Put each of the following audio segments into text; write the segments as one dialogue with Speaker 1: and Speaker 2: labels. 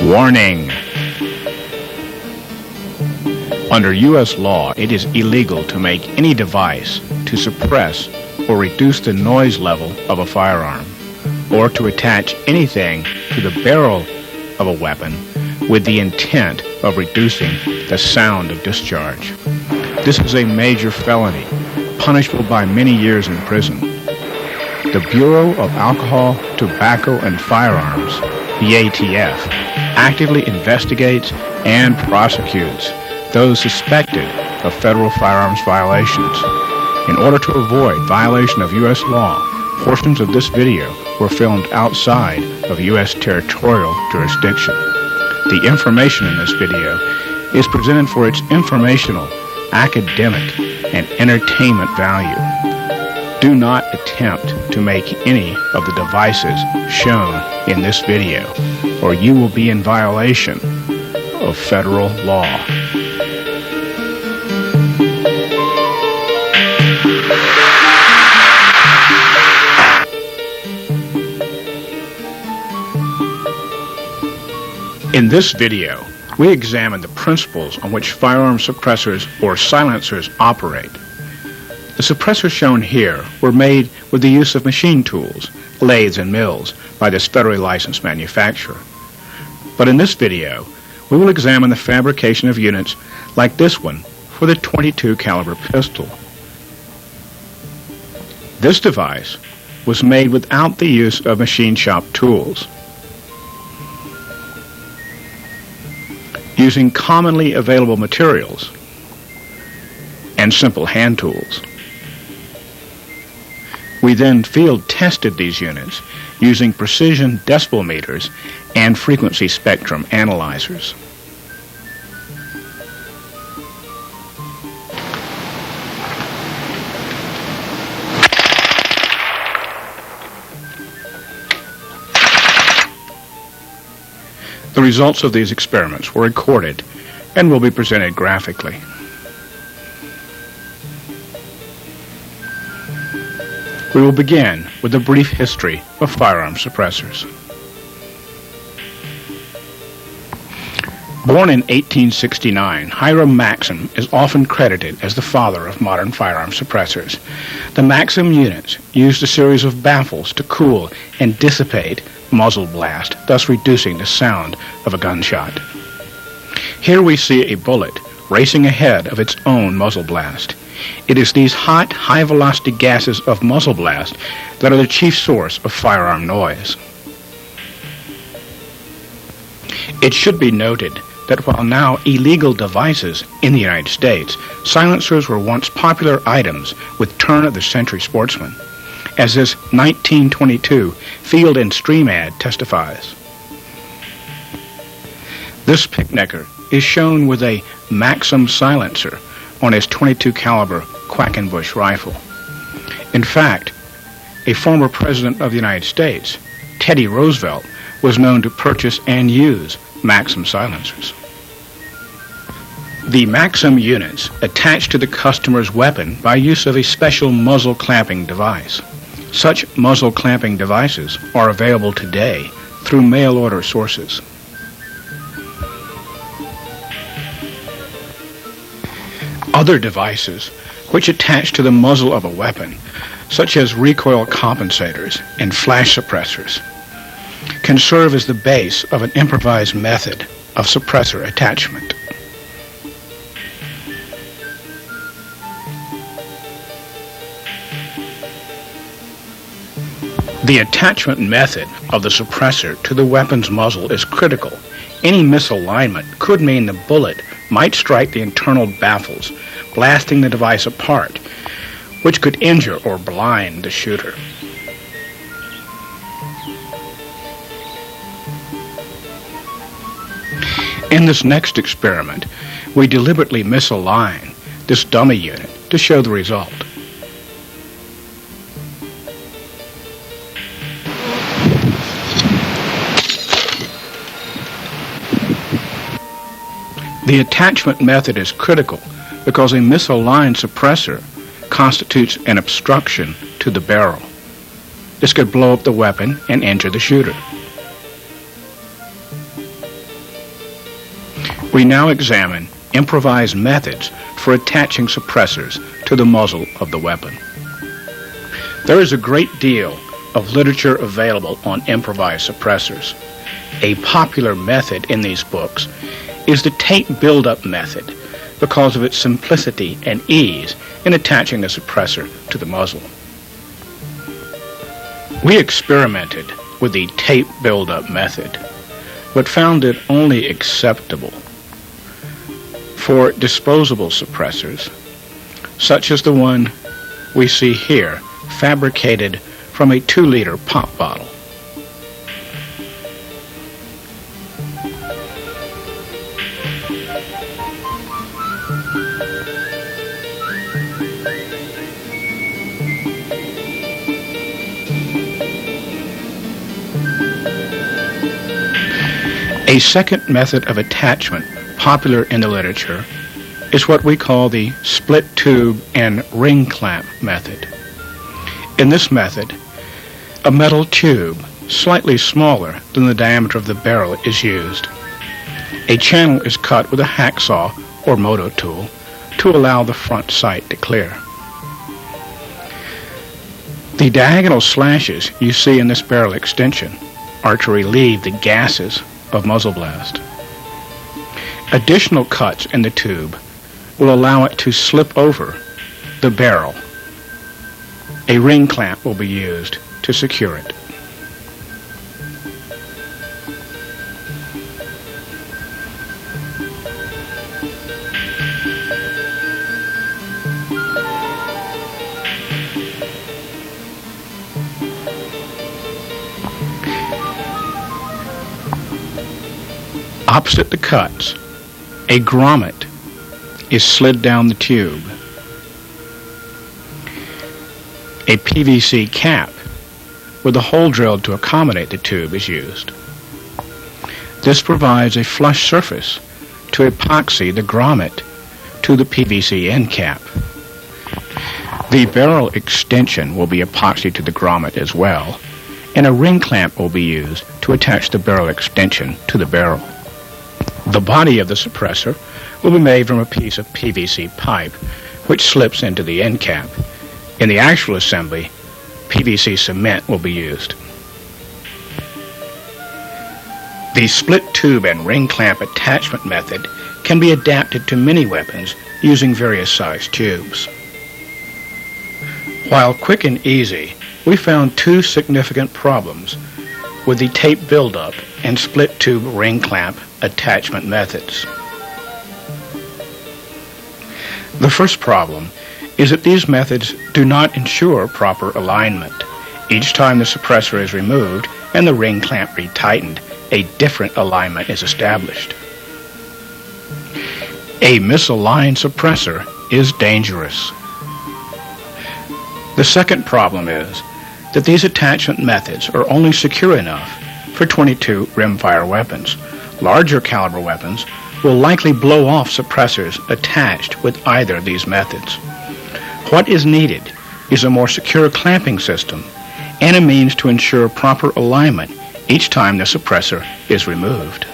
Speaker 1: Warning! Under U.S. law, it is illegal to make any device to suppress or reduce the noise level of a firearm, or to attach anything to the barrel of a weapon with the intent of reducing the sound of discharge. This is a major felony, punishable by many years in prison. The Bureau of Alcohol, Tobacco, and Firearms, the ATF, actively investigates and prosecutes those suspected of federal firearms violations. In order to avoid violation of U.S. law, portions of this video were filmed outside of U.S. territorial jurisdiction. The information in this video is presented for its informational, academic, and entertainment value. Do not attempt to make any of the devices shown in this video, or you will be in violation of federal law. In this video, we examine the principles on which firearm suppressors or silencers operate. The suppressors shown here were made with the use of machine tools, lathes and mills, by this federally licensed manufacturer. But in this video, we will examine the fabrication of units like this one for the .22 caliber pistol. This device was made without the use of machine shop tools, using commonly available materials and simple hand tools. We then field tested these units using precision decibel meters and frequency spectrum analyzers. The results of these experiments were recorded and will be presented graphically. We will begin with a brief history of firearm suppressors. Born in 1869, Hiram Maxim is often credited as the father of modern firearm suppressors. The Maxim units used a series of baffles to cool and dissipate muzzle blast, thus reducing the sound of a gunshot. Here we see a bullet racing ahead of its own muzzle blast. It is these hot, high-velocity gases of muzzle blast that are the chief source of firearm noise. It should be noted that while now illegal devices in the United States, silencers were once popular items with turn-of-the-century sportsmen, as this 1922 Field and Stream ad testifies. This picnicker is shown with a Maxim silencer on his .22 caliber Quackenbush rifle. In fact, a former president of the United States, Teddy Roosevelt, was known to purchase and use Maxim silencers. The Maxim units attach to the customer's weapon by use of a special muzzle clamping device. Such muzzle clamping devices are available today through mail-order sources. Other devices which attach to the muzzle of a weapon, such as recoil compensators and flash suppressors, can serve as the base of an improvised method of suppressor attachment. The attachment method of the suppressor to the weapon's muzzle is critical. Any misalignment could mean the bullet might strike the internal baffles, blasting the device apart, which could injure or blind the shooter. In this next experiment, we deliberately misalign this dummy unit to show the result. The attachment method is critical because a misaligned suppressor constitutes an obstruction to the barrel. This could blow up the weapon and injure the shooter. We now examine improvised methods for attaching suppressors to the muzzle of the weapon. There is a great deal of literature available on improvised suppressors. A popular method in these books is the tape buildup method because of its simplicity and ease in attaching the suppressor to the muzzle. We experimented with the tape buildup method, but found it only acceptable for disposable suppressors, such as the one we see here, fabricated from a 2-liter pop bottle. A second method of attachment popular in the literature is what we call the split tube and ring clamp method. In this method, a metal tube slightly smaller than the diameter of the barrel is used. A channel is cut with a hacksaw or moto tool to allow the front sight to clear. The diagonal slashes you see in this barrel extension are to relieve the gases of muzzle blast. Additional cuts in the tube will allow it to slip over the barrel. A ring clamp will be used to secure it. Opposite the cuts, a grommet is slid down the tube. A PVC cap with a hole drilled to accommodate the tube is used. This provides a flush surface to epoxy the grommet to the PVC end cap. The barrel extension will be epoxied to the grommet as well, and a ring clamp will be used to attach the barrel extension to the barrel. The body of the suppressor will be made from a piece of PVC pipe which slips into the end cap. In the actual assembly, PVC cement will be used. The split tube and ring clamp attachment method can be adapted to many weapons using various size tubes. While quick and easy, we found two significant problems with the tape buildup and split tube ring clamp attachment methods. The first problem is that these methods do not ensure proper alignment. Each time the suppressor is removed and the ring clamp retightened, a different alignment is established. A misaligned suppressor is dangerous. The second problem is that these attachment methods are only secure enough for .22 rimfire weapons. Larger caliber weapons will likely blow off suppressors attached with either of these methods. What is needed is a more secure clamping system and a means to ensure proper alignment each time the suppressor is removed.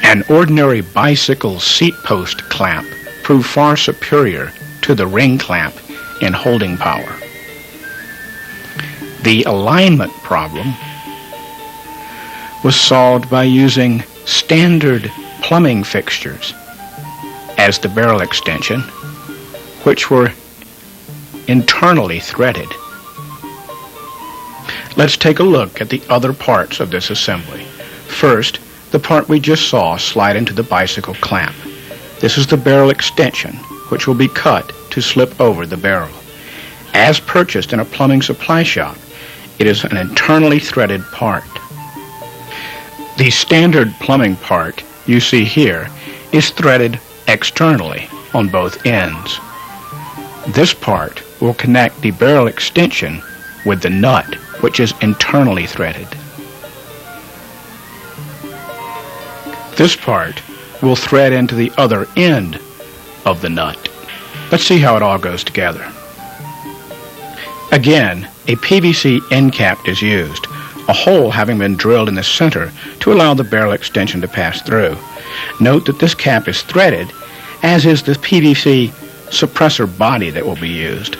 Speaker 1: An ordinary bicycle seat post clamp proved far superior to the ring clamp in holding power. The alignment problem was solved by using standard plumbing fixtures as the barrel extension, which were internally threaded. Let's take a look at the other parts of this assembly. First, the part we just saw slide into the bicycle clamp. This is the barrel extension, which will be cut to slip over the barrel. As purchased in a plumbing supply shop, it is an internally threaded part. The standard plumbing part you see here is threaded externally on both ends. This part will connect the barrel extension with the nut, which is internally threaded. This part will thread into the other end of the nut. Let's see how it all goes together. Again, a PVC end cap is used. a hole having been drilled in the center to allow the barrel extension to pass through. Note that this cap is threaded, as is the PVC suppressor body that will be used.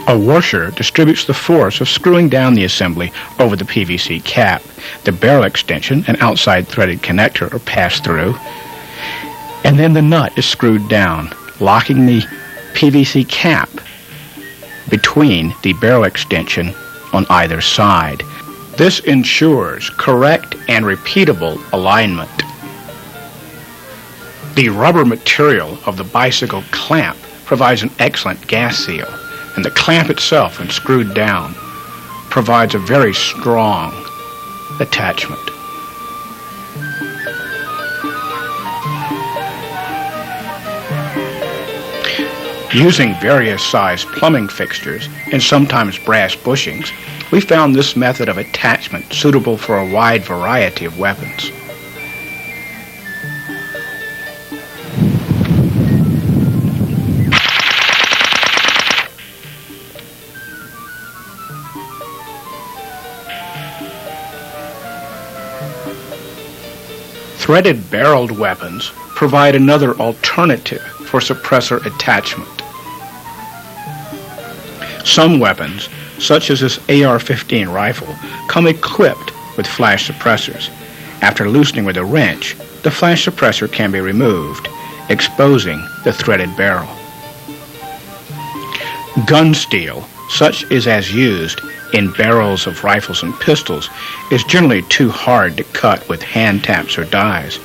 Speaker 1: A washer distributes the force of screwing down the assembly over the PVC cap. The barrel extension and outside threaded connector are passed through, and then the nut is screwed down, locking the PVC cap between the barrel extension on either side. This ensures correct and repeatable alignment. The rubber material of the bicycle clamp provides an excellent gas seal, and the clamp itself, when screwed down, provides a very strong attachment. Using various size plumbing fixtures and sometimes brass bushings, we found this method of attachment suitable for a wide variety of weapons. Threaded barreled weapons provide another alternative for suppressor attachment. Some weapons, such as this AR-15 rifle, come equipped with flash suppressors. After loosening with a wrench, the flash suppressor can be removed, exposing the threaded barrel. Gun steel, such as used in barrels of rifles and pistols, is generally too hard to cut with hand taps or dies.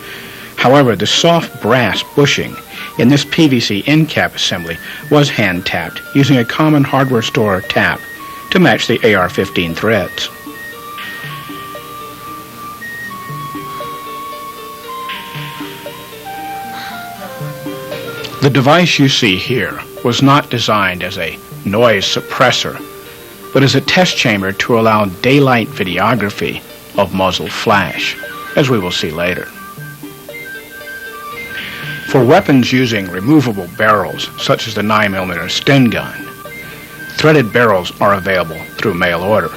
Speaker 1: However, the soft brass bushing in this PVC end cap assembly was hand tapped using a common hardware store tap to match the AR-15 threads. The device you see here was not designed as a noise suppressor, but as a test chamber to allow daylight videography of muzzle flash, as we will see later. For weapons using removable barrels, such as the 9mm Sten gun, threaded barrels are available through mail order.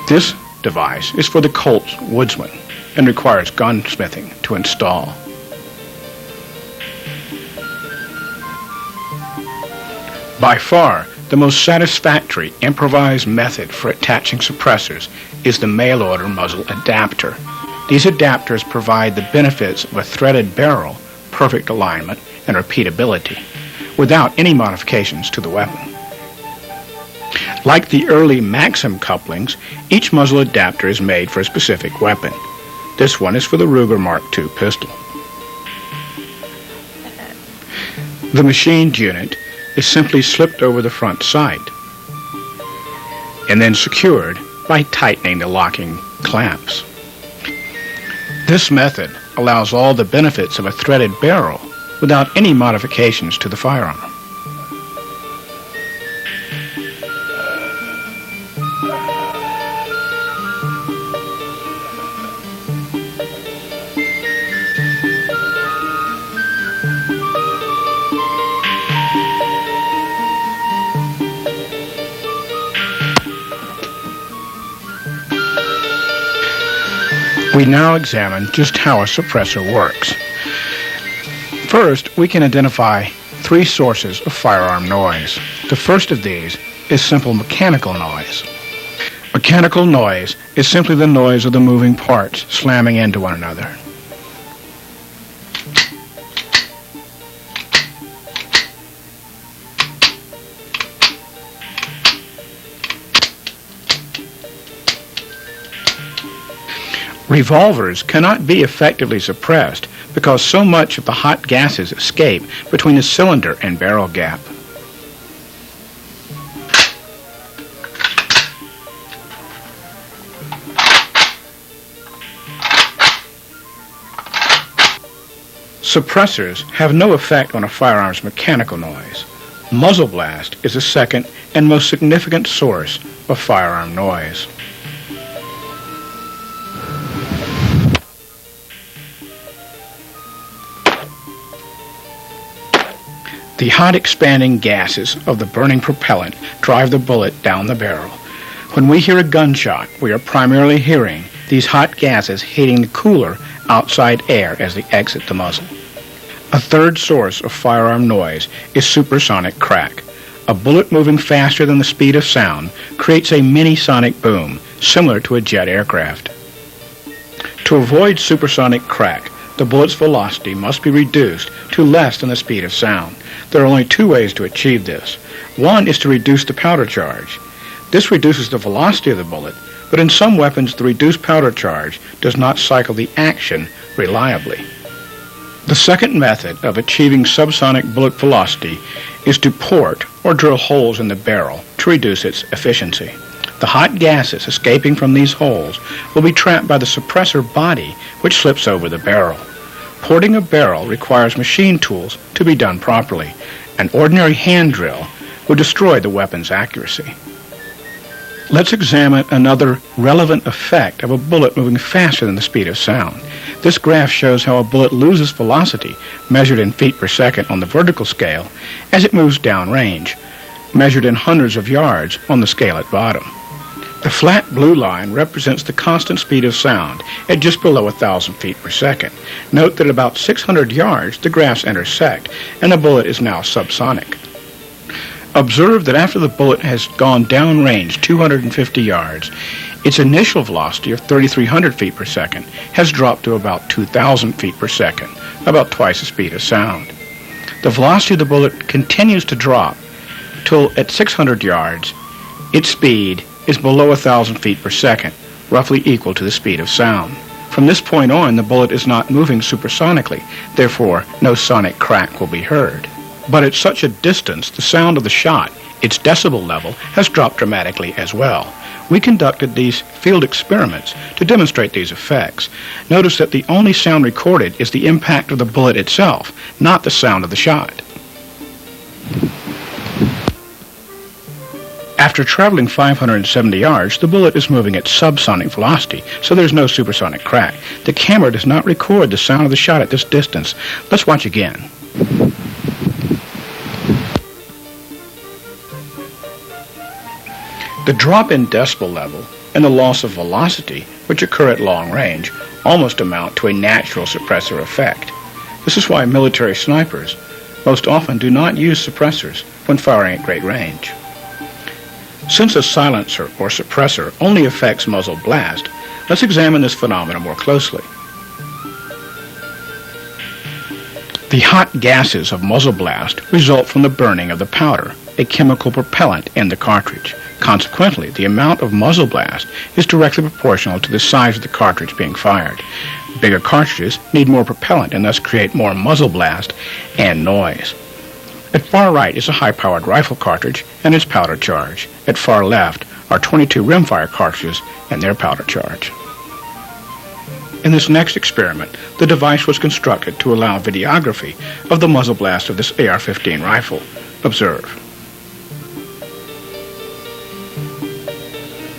Speaker 1: This device is for the Colt's Woodsman and requires gunsmithing to install. By far, the most satisfactory improvised method for attaching suppressors is the mail-order muzzle adapter. These adapters provide the benefits of a threaded barrel, perfect alignment, and repeatability, without any modifications to the weapon. Like the early Maxim couplings, each muzzle adapter is made for a specific weapon. This one is for the Ruger Mark II pistol. The machined unit is simply slipped over the front sight and then secured by tightening the locking clamps. This method allows all the benefits of a threaded barrel without any modifications to the firearm. We now examine just how a suppressor works. First, we can identify three sources of firearm noise. The first of these is simple mechanical noise. Mechanical noise is simply the noise of the moving parts slamming into one another. Revolvers cannot be effectively suppressed because so much of the hot gases escape between the cylinder and barrel gap. Suppressors have no effect on a firearm's mechanical noise. Muzzle blast is the second and most significant source of firearm noise. The hot expanding gases of the burning propellant drive the bullet down the barrel, When we hear a gunshot, we are primarily hearing these hot gases heating the cooler outside air as they exit the muzzle. A third source of firearm noise is supersonic crack. A bullet moving faster than the speed of sound creates a mini-sonic boom, similar to a jet aircraft. To avoid supersonic crack, the bullet's velocity must be reduced to less than the speed of sound. There are only two ways to achieve this. One is to reduce the powder charge. This reduces the velocity of the bullet, but in some weapons the reduced powder charge does not cycle the action reliably. The second method of achieving subsonic bullet velocity is to port or drill holes in the barrel to reduce its efficiency. The hot gases escaping from these holes will be trapped by the suppressor body, which slips over the barrel. Porting a barrel requires machine tools to be done properly. An ordinary hand drill would destroy the weapon's accuracy. Let's examine another relevant effect of a bullet moving faster than the speed of sound. This graph shows how a bullet loses velocity, measured in feet per second on the vertical scale, as it moves downrange, measured in hundreds of yards on the scale at bottom. The flat blue line represents the constant speed of sound at just below 1,000 feet per second. Note that at about 600 yards the graphs intersect, and the bullet is now subsonic. Observe that after the bullet has gone downrange 250 yards, its initial velocity of 3,300 feet per second has dropped to about 2,000 feet per second, about twice the speed of sound. The velocity of the bullet continues to drop till at 600 yards, its speed is below 1,000 feet per second, roughly equal to the speed of sound. From this point on, the bullet is not moving supersonically, therefore no sonic crack will be heard. But at such a distance, the sound of the shot, its decibel level, has dropped dramatically as well. We conducted these field experiments to demonstrate these effects. Notice that the only sound recorded is the impact of the bullet itself, not the sound of the shot. After traveling 570 yards, the bullet is moving at subsonic velocity, so there's no supersonic crack. The camera does not record the sound of the shot at this distance. Let's watch again. The drop in decibel level and the loss of velocity, which occur at long range, almost amount to a natural suppressor effect. This is why military snipers most often do not use suppressors when firing at great range. Since a silencer or suppressor only affects muzzle blast, let's examine this phenomenon more closely. The hot gases of muzzle blast result from the burning of the powder, a chemical propellant in the cartridge. Consequently, the amount of muzzle blast is directly proportional to the size of the cartridge being fired. Bigger cartridges need more propellant and thus create more muzzle blast and noise. At far right is a high-powered rifle cartridge and its powder charge. At far left are 22 rimfire cartridges and their powder charge. In this next experiment, the device was constructed to allow videography of the muzzle blast of this AR-15 rifle. Observe.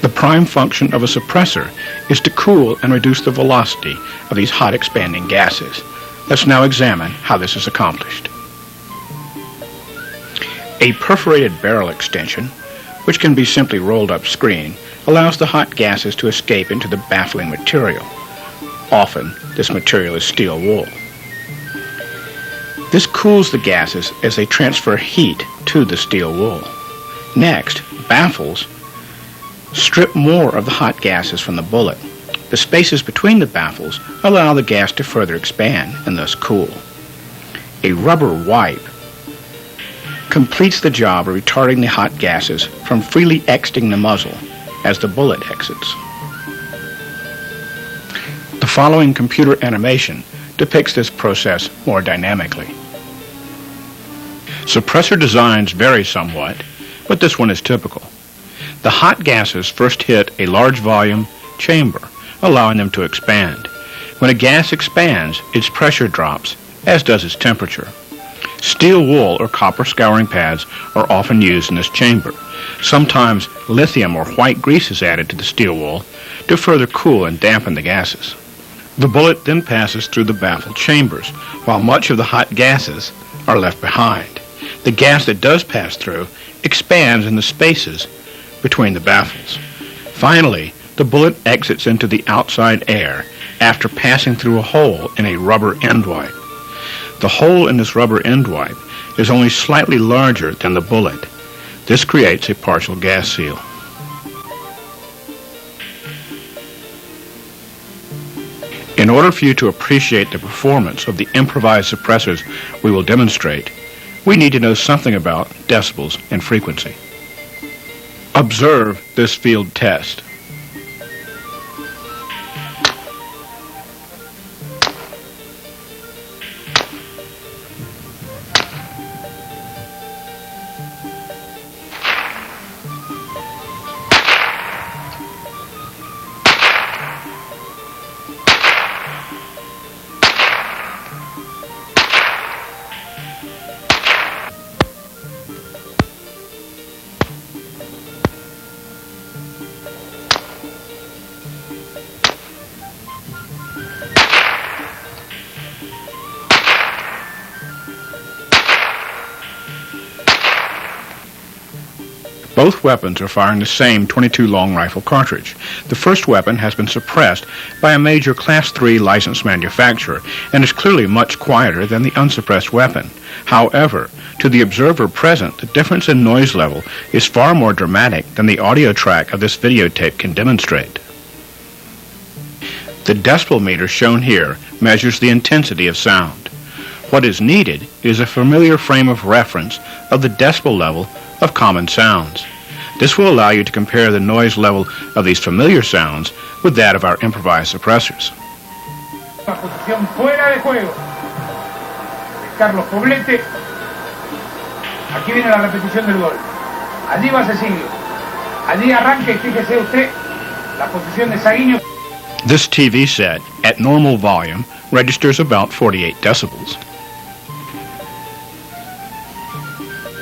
Speaker 1: The prime function of a suppressor is to cool and reduce the velocity of these hot expanding gases. Let's now examine how this is accomplished. A perforated barrel extension, which can be simply rolled up screen, allows the hot gases to escape into the baffling material. Often, this material is steel wool. This cools the gases as they transfer heat to the steel wool. Next, baffles strip more of the hot gases from the bullet. The spaces between the baffles allow the gas to further expand and thus cool. A rubber wipe completes the job of retarding the hot gases from freely exiting the muzzle as the bullet exits. The following computer animation depicts this process more dynamically. Suppressor designs vary somewhat, but this one is typical. The hot gases first hit a large volume chamber, allowing them to expand. When a gas expands, its pressure drops, as does its temperature. Steel wool or copper scouring pads are often used in this chamber. Sometimes lithium or white grease is added to the steel wool to further cool and dampen the gases. The bullet then passes through the baffle chambers, while much of the hot gases are left behind. The gas that does pass through expands in the spaces between the baffles. Finally, the bullet exits into the outside air after passing through a hole in a rubber end wipe. The hole in this rubber end wipe is only slightly larger than the bullet. This creates a partial gas seal. In order for you to appreciate the performance of the improvised suppressors we will demonstrate, we need to know something about decibels and frequency. Observe this field test. Both weapons are firing the same .22 long rifle cartridge. The first weapon has been suppressed by a major Class III licensed manufacturer and is clearly much quieter than the unsuppressed weapon. However, to the observer present, the difference in noise level is far more dramatic than the audio track of this videotape can demonstrate. The decibel meter shown here measures the intensity of sound. What is needed is a familiar frame of reference of the decibel level of common sounds. This will allow you to compare the noise level of these familiar sounds with that of our improvised suppressors.
Speaker 2: La posición fuera de juego. Carlos Poblete. Aquí viene la repetición del gol. Allí va Cecilio. Allí arranca y fíjese usted la posición de Saguiño.
Speaker 1: This TV set, at normal volume, registers about 48 decibels.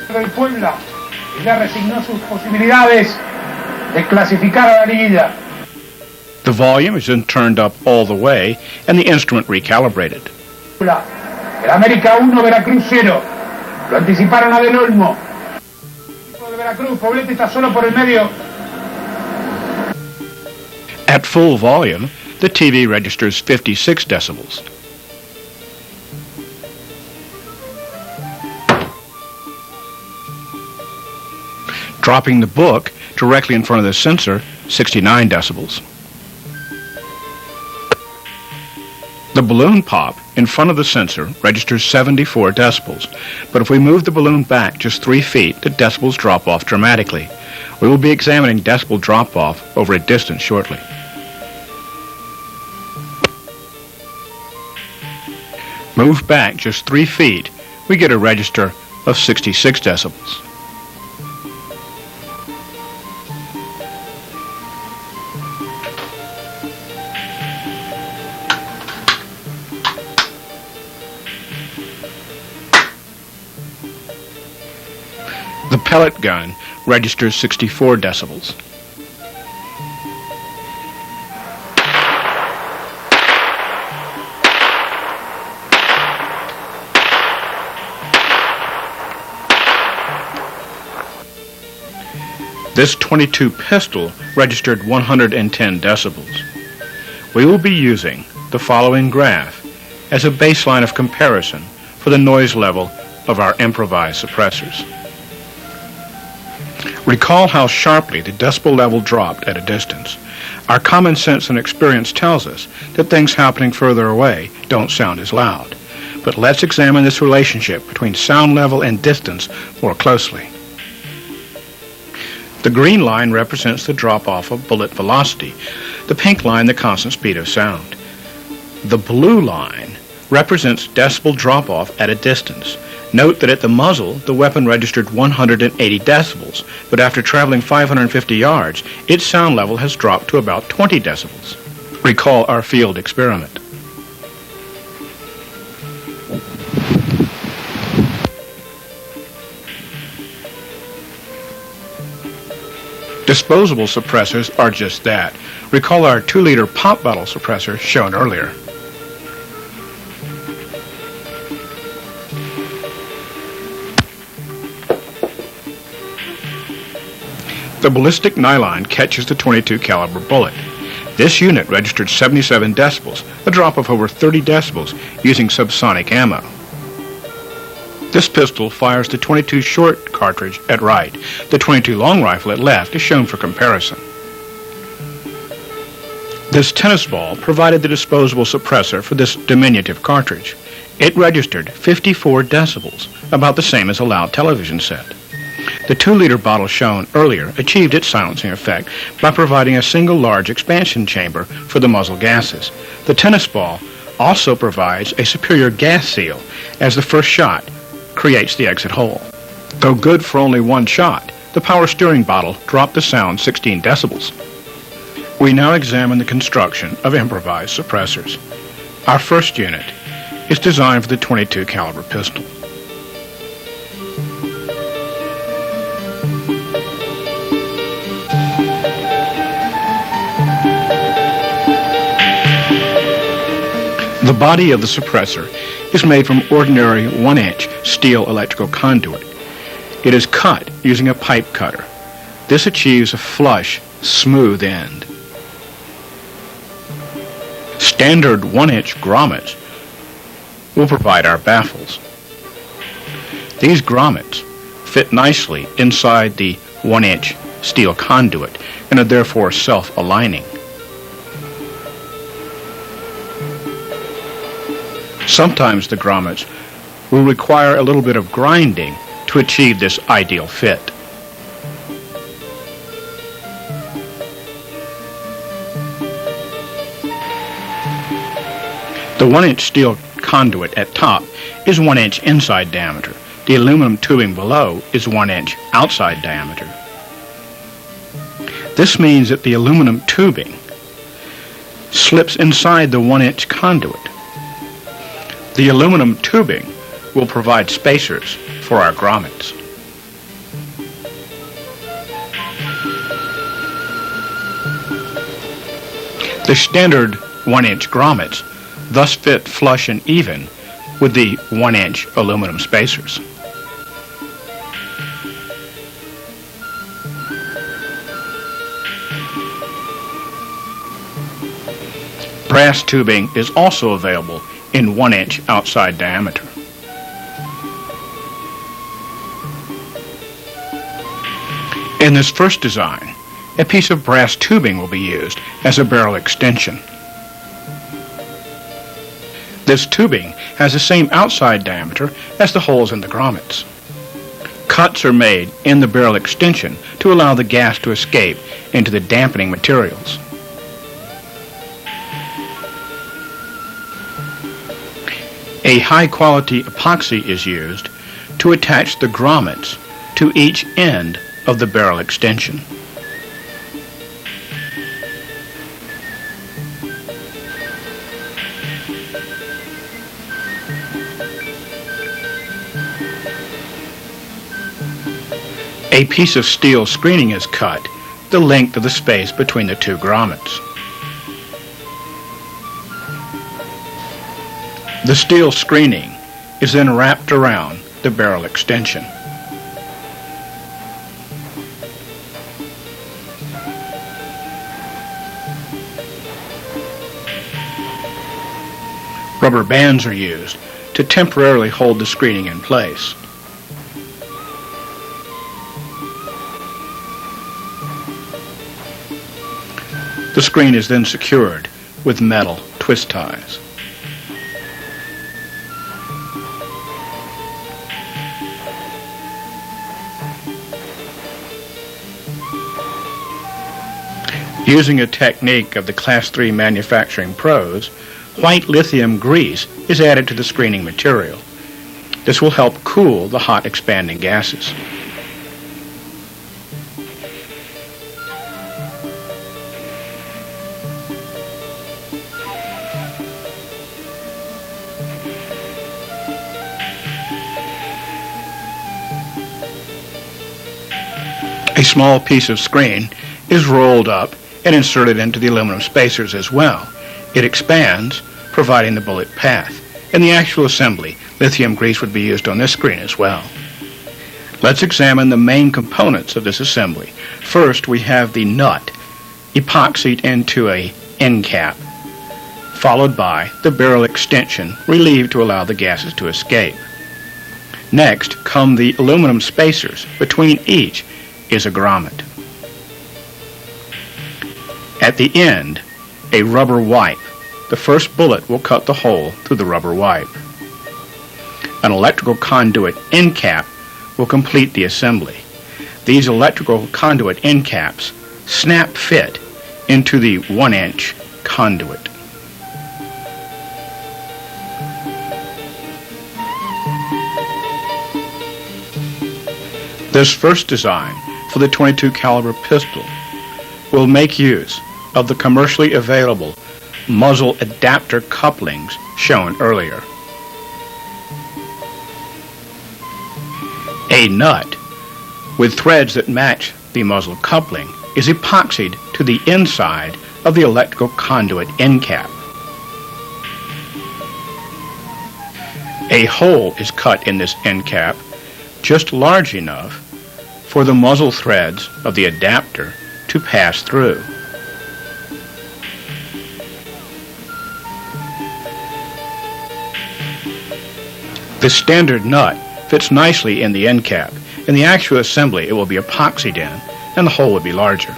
Speaker 2: Del Puebla. Ya resignó sus posibilidades de clasificar a la liguilla.
Speaker 1: The volume is then turned up all the way and the instrument recalibrated.
Speaker 2: El América 1, Veracruz 0. Lo anticiparon a Del Olmo. El equipo de Veracruz, Poblete está solo por el medio.
Speaker 1: At full volume, the TV registers 56 decibels. Dropping the book directly in front of the sensor, 69 decibels. The balloon pop in front of the sensor registers 74 decibels, but if we move the balloon back just 3 feet, the decibels drop off dramatically. We will be examining decibel drop-off over a distance shortly. Moved back just 3 feet, we get a register of 66 decibels. The pellet gun registers 64 decibels. This .22 pistol registered 110 decibels. We will be using the following graph as a baseline of comparison for the noise level of our improvised suppressors. Recall how sharply the decibel level dropped at a distance. Our common sense and experience tells us that things happening further away don't sound as loud. But let's examine this relationship between sound level and distance more closely. The green line represents the drop-off of bullet velocity, the pink line the constant speed of sound. The blue line represents decibel drop-off at a distance. Note that at the muzzle, the weapon registered 180 decibels, but after traveling 550 yards, its sound level has dropped to about 20 decibels. Recall our field experiment. Disposable suppressors are just that. Recall our 2-liter pop bottle suppressor shown earlier. The ballistic nylon catches the .22 caliber bullet. This unit registered 77 decibels, a drop of over 30 decibels using subsonic ammo. This pistol fires the .22 short cartridge at right. The .22 long rifle at left is shown for comparison. This tennis ball provided the disposable suppressor for this diminutive cartridge. It registered 54 decibels, about the same as a loud television set. The 2-liter bottle shown earlier achieved its silencing effect by providing a single large expansion chamber for the muzzle gases. The tennis ball also provides a superior gas seal, as the first shot creates the exit hole. Though good for only one shot, the power steering bottle dropped the sound 16 decibels. We now examine the construction of improvised suppressors. Our first unit is designed for the .22 caliber pistol. The body of the suppressor is made from ordinary 1-inch steel electrical conduit. It is cut using a pipe cutter. This achieves a flush, smooth end. Standard 1-inch grommets will provide our baffles. These grommets fit nicely inside the 1-inch steel conduit and are therefore self-aligning. Sometimes the grommets will require a little bit of grinding to achieve this ideal fit. The 1-inch steel conduit at top is 1 inch inside diameter. The aluminum tubing below is 1 inch outside diameter. This means that the aluminum tubing slips inside the 1-inch conduit. The aluminum tubing will provide spacers for our grommets. The standard 1-inch grommets thus fit flush and even with the 1-inch aluminum spacers. Brass tubing is also available in 1-inch outside diameter. In this first design, a piece of brass tubing will be used as a barrel extension. This tubing has the same outside diameter as the holes in the grommets. Cuts are made in the barrel extension to allow the gas to escape into the dampening materials. A high-quality epoxy is used to attach the grommets to each end of the barrel extension. A piece of steel screening is cut the length of the space between the two grommets. The steel screening is then wrapped around the barrel extension. Rubber bands are used to temporarily hold the screening in place. The screen is then secured with metal twist ties. Using a technique of the Class 3 manufacturing pros, white lithium grease is added to the screening material. This will help cool the hot expanding gases. A small piece of screen is rolled up and inserted into the aluminum spacers as well. It expands, providing the bullet path. In the actual assembly, lithium grease would be used on this screen as well. Let's examine the main components of this assembly. First, we have the nut epoxied into a end cap, followed by the barrel extension relieved to allow the gases to escape. Next come the aluminum spacers. Between each is a grommet. At the end, a rubber wipe. The first bullet will cut the hole through the rubber wipe. An electrical conduit end cap will complete the assembly. These electrical conduit end caps snap fit into the 1-inch conduit. This first design for the .22 caliber pistol will make use of the commercially available muzzle adapter couplings shown earlier. A nut with threads that match the muzzle coupling is epoxied to the inside of the electrical conduit end cap. A hole is cut in this end cap just large enough for the muzzle threads of the adapter to pass through. The standard nut fits nicely in the end cap. In the actual assembly, it will be epoxied in, and the hole will be larger.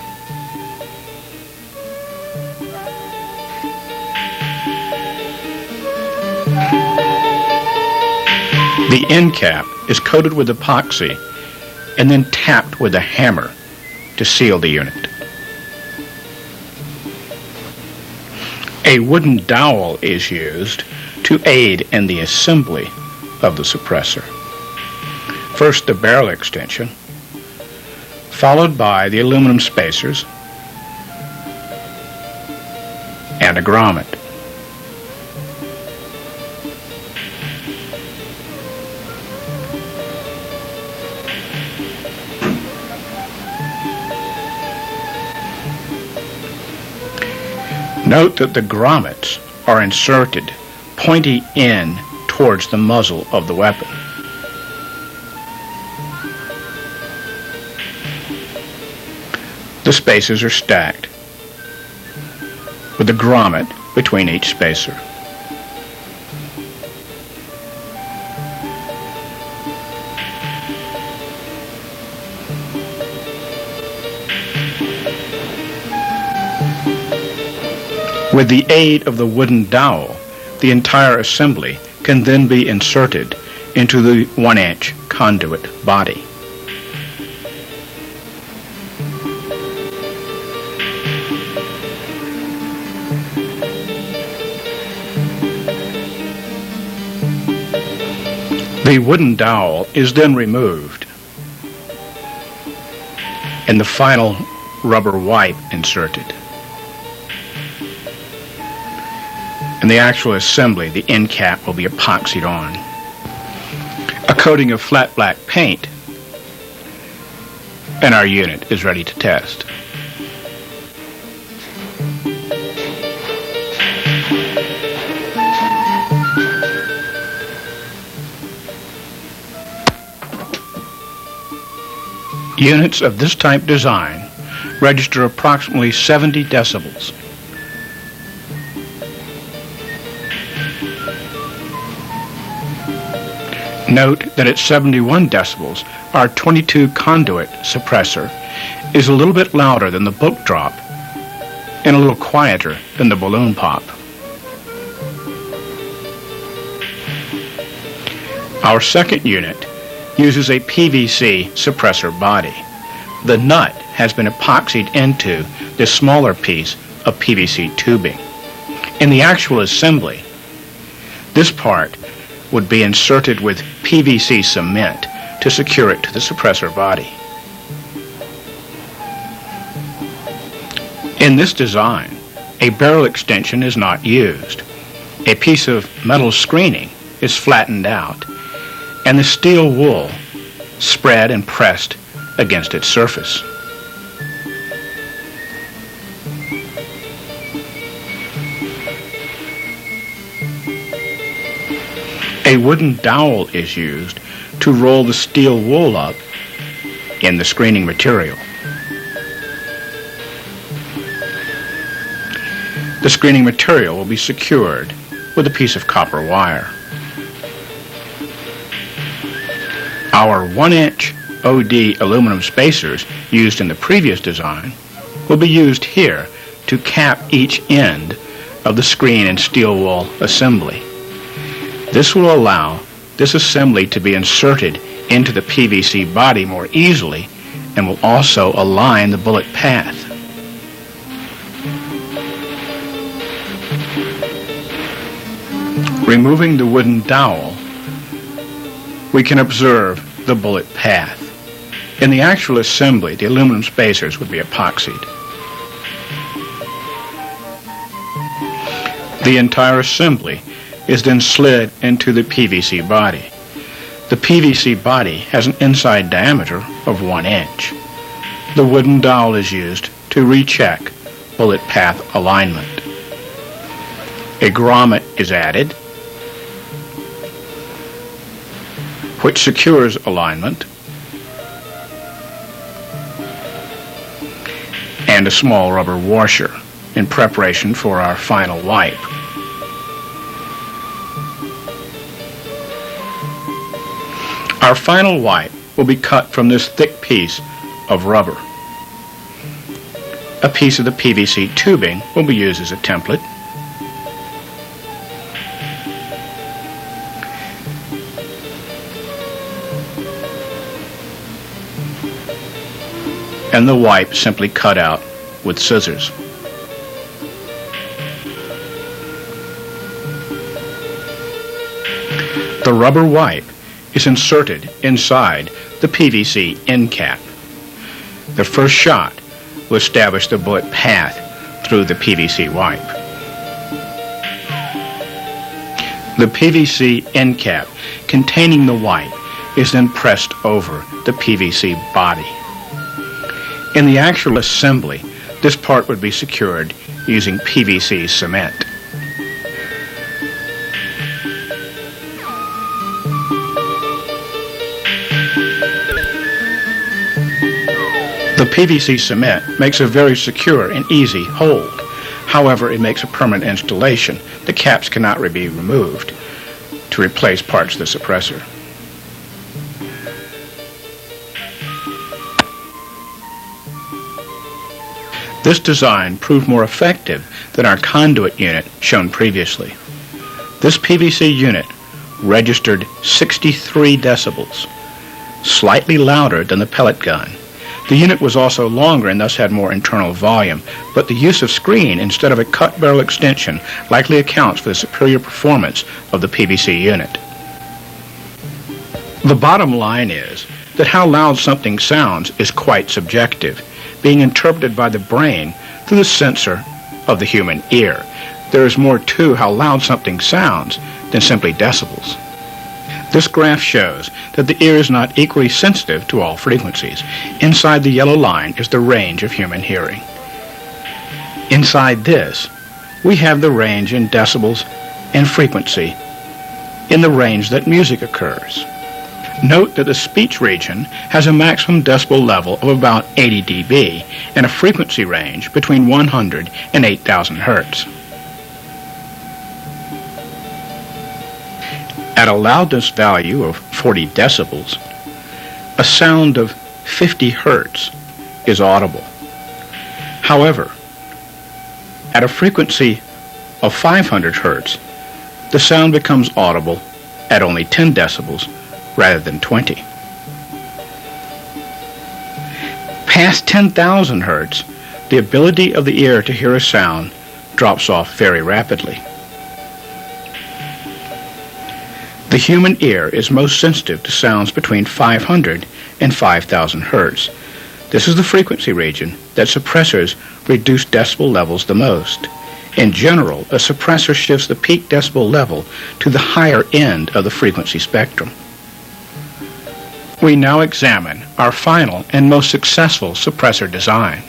Speaker 1: The end cap is coated with epoxy and then tapped with a hammer to seal the unit. A wooden dowel is used to aid in the assembly of the suppressor. First, the barrel extension, followed by the aluminum spacers and a grommet. Note that the grommets are inserted pointing in towards the muzzle of the weapon. The spacers are stacked with the grommet between each spacer. With the aid of the wooden dowel, the entire assembly can then be inserted into the 1-inch conduit body. The wooden dowel is then removed and the final rubber wipe inserted. In the actual assembly, the end cap will be epoxied on. A coating of flat black paint, and our unit is ready to test. Units of this type design register approximately 70 decibels. Note that at 71 decibels, our .22 conduit suppressor is a little bit louder than the book drop and a little quieter than the balloon pop. Our second unit uses a PVC suppressor body. The nut has been epoxied into this smaller piece of PVC tubing. In the actual assembly, this part would be inserted with PVC cement to secure it to the suppressor body. In this design, a barrel extension is not used. A piece of metal screening is flattened out and the steel wool spread and pressed against its surface. A wooden dowel is used to roll the steel wool up in the screening material. The screening material will be secured with a piece of copper wire. Our 1-inch OD aluminum spacers used in the previous design will be used here to cap each end of the screen and steel wool assembly. This will allow this assembly to be inserted into the PVC body more easily and will also align the bullet path. Removing the wooden dowel, we can observe the bullet path. In the actual assembly, the aluminum spacers would be epoxied. The entire assembly is then slid into the PVC body. The PVC body has an inside diameter of 1 inch. The wooden dowel is used to recheck bullet path alignment. A grommet is added, which secures alignment, and a small rubber washer in preparation for our final wipe. Our final wipe will be cut from this thick piece of rubber. A piece of the PVC tubing will be used as a template. And the wipe simply cut out with scissors. The rubber wipe is inserted inside the PVC end cap. The first shot will establish the bullet path through the PVC wipe. The PVC end cap containing the wipe is then pressed over the PVC body. In the actual assembly, this part would be secured using PVC cement. The PVC cement makes a very secure and easy hold. However, it makes a permanent installation. The caps cannot be removed to replace parts of the suppressor. This design proved more effective than our conduit unit shown previously. This PVC unit registered 63 decibels, slightly louder than the pellet gun. The unit was also longer and thus had more internal volume, but the use of screen instead of a cut barrel extension likely accounts for the superior performance of the PVC unit. The bottom line is that how loud something sounds is quite subjective, being interpreted by the brain through the sensor of the human ear. There is more to how loud something sounds than simply decibels. This graph shows that the ear is not equally sensitive to all frequencies. Inside the yellow line is the range of human hearing. Inside this, we have the range in decibels and frequency in the range that music occurs. Note that the speech region has a maximum decibel level of about 80 dB and a frequency range between 100 and 8,000 hertz. At a loudness value of 40 decibels, a sound of 50 hertz is audible. However, at a frequency of 500 hertz, the sound becomes audible at only 10 decibels rather than 20. Past 10,000 hertz, the ability of the ear to hear a sound drops off very rapidly. The human ear is most sensitive to sounds between 500 and 5,000 hertz. This is the frequency region that suppressors reduce decibel levels the most. In general, a suppressor shifts the peak decibel level to the higher end of the frequency spectrum. We now examine our final and most successful suppressor design.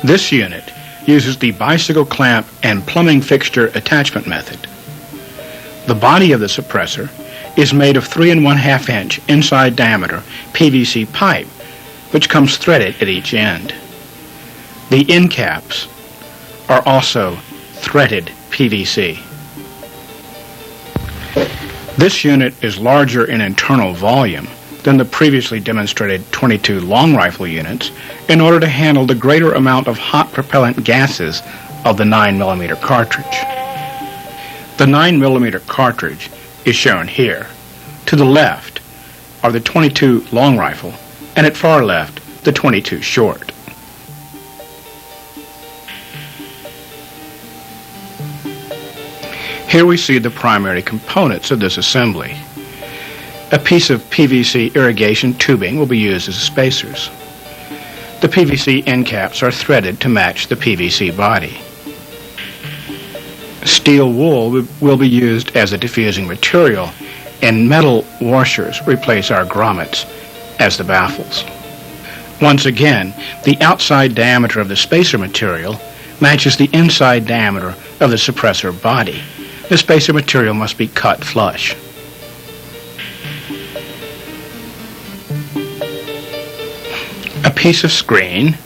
Speaker 1: This unit uses the bicycle clamp and plumbing fixture attachment method. The body of the suppressor is made of 3 1/2 inch inside diameter PVC pipe, which comes threaded at each end. The end caps are also threaded PVC. This unit is larger in internal volume than the previously demonstrated 22 long rifle units in order to handle the greater amount of hot propellant gases of the 9mm cartridge. The 9mm cartridge is shown here. To the left are the 22 long rifle, and at far left, the 22 short. Here we see the primary components of this assembly. A piece of PVC irrigation tubing will be used as spacers. The PVC end caps are threaded to match the PVC body. Steel wool will be used as a diffusing material, and metal washers replace our grommets as the baffles. Once again, the outside diameter of the spacer material matches the inside diameter of the suppressor body. The spacer material must be cut flush. A piece of screen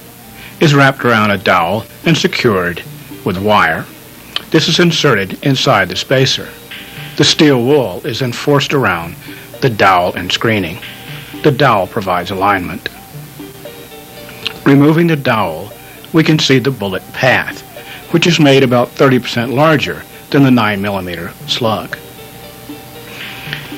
Speaker 1: is wrapped around a dowel and secured with wire. This is inserted inside the spacer. The steel wool is then forced around the dowel and screening. The dowel provides alignment. Removing the dowel, we can see the bullet path, which is made about 30% larger than the 9mm slug.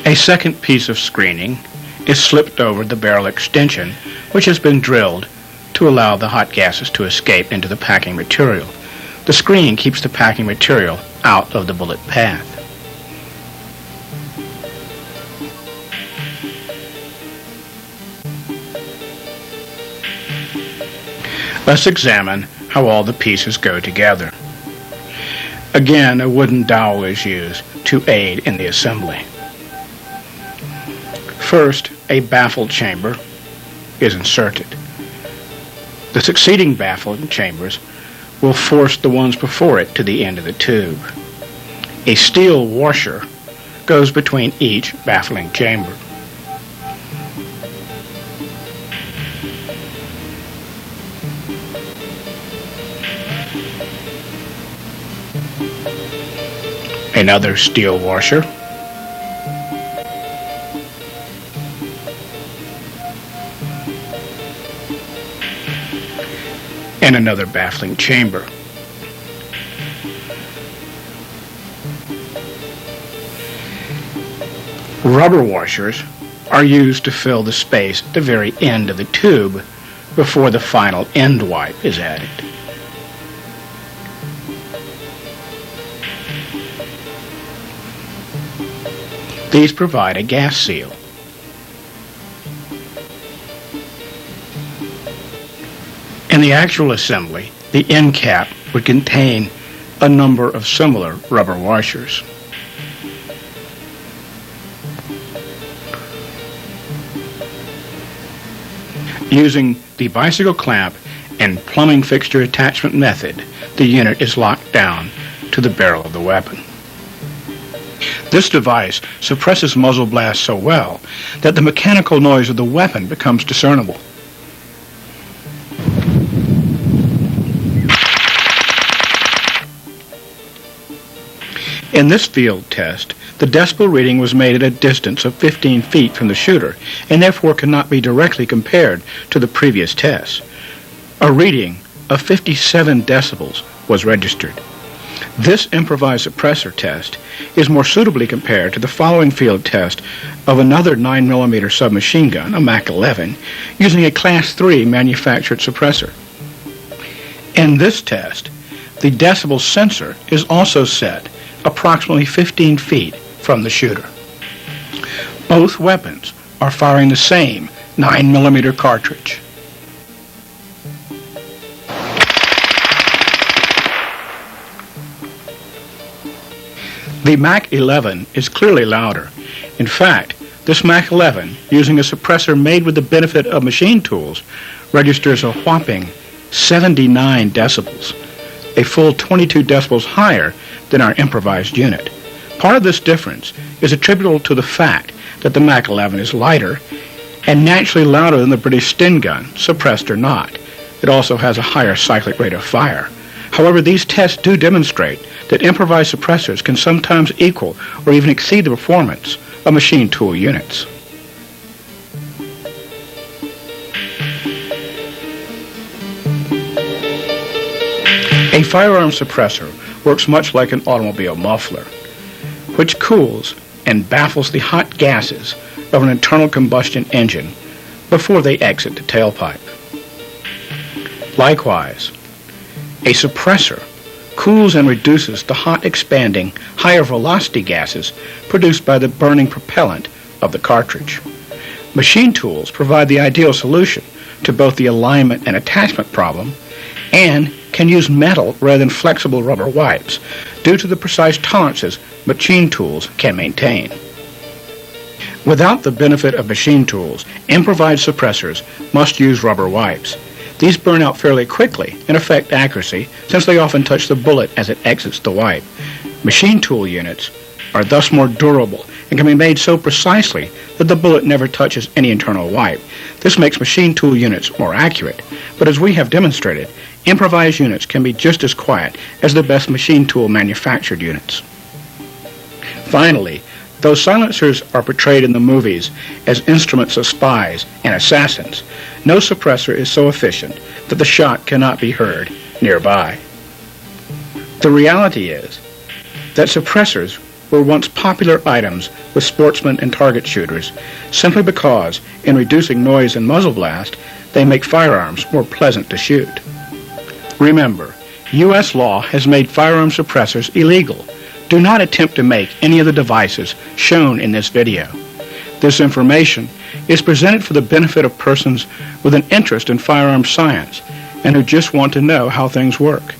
Speaker 1: A second piece of screening is slipped over the barrel extension, which has been drilled to allow the hot gases to escape into the packing material. The screen keeps the packing material out of the bullet path. Let's examine how all the pieces go together. Again, a wooden dowel is used to aid in the assembly. First, a baffle chamber is inserted. The succeeding baffle chambers will force the ones before it to the end of the tube. A steel washer goes between each baffling chamber. Another steel washer. And another baffling chamber. Rubber washers are used to fill the space at the very end of the tube before the final end wipe is added. These provide a gas seal. In the actual assembly, the end cap would contain a number of similar rubber washers. Using the bicycle clamp and plumbing fixture attachment method, the unit is locked down to the barrel of the weapon. This device suppresses muzzle blasts so well that the mechanical noise of the weapon becomes discernible. In this field test, the decibel reading was made at a distance of 15 feet from the shooter and therefore cannot be directly compared to the previous tests. A reading of 57 decibels was registered. This improvised suppressor test is more suitably compared to the following field test of another 9mm submachine gun, a Mac 11, using a Class 3 manufactured suppressor. In this test, the decibel sensor is also set approximately 15 feet from the shooter. Both weapons are firing the same 9mm cartridge. The Mac 11 is clearly louder. In fact, this Mac 11, using a suppressor made with the benefit of machine tools, registers a whopping 79 decibels. a full 22 decibels higher than our improvised unit. Part of this difference is attributable to the fact that the Mac 11 is lighter and naturally louder than the British Sten gun, suppressed or not. It also has a higher cyclic rate of fire. However, these tests do demonstrate that improvised suppressors can sometimes equal or even exceed the performance of machine tool units. A firearm suppressor works much like an automobile muffler, which cools and baffles the hot gases of an internal combustion engine before they exit the tailpipe. Likewise, a suppressor cools and reduces the hot expanding, higher velocity gases produced by the burning propellant of the cartridge. Machine tools provide the ideal solution to both the alignment and attachment problem, and can use metal rather than flexible rubber wipes due to the precise tolerances machine tools can maintain. Without the benefit of machine tools, improvised suppressors must use rubber wipes. These burn out fairly quickly and affect accuracy since they often touch the bullet as it exits the wipe. Machine tool units are thus more durable and can be made so precisely that the bullet never touches any internal wipe. This makes machine tool units more accurate, but as we have demonstrated, improvised units can be just as quiet as the best machine tool manufactured units. Finally, though silencers are portrayed in the movies as instruments of spies and assassins, no suppressor is so efficient that the shot cannot be heard nearby. The reality is that suppressors were once popular items with sportsmen and target shooters simply because, in reducing noise and muzzle blast, they make firearms more pleasant to shoot. Remember, U.S. law has made firearm suppressors illegal. Do not attempt to make any of the devices shown in this video. This information is presented for the benefit of persons with an interest in firearm science and who just want to know how things work.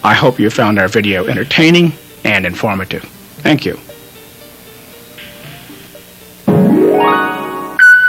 Speaker 1: I hope you found our video entertaining and informative. Thank you.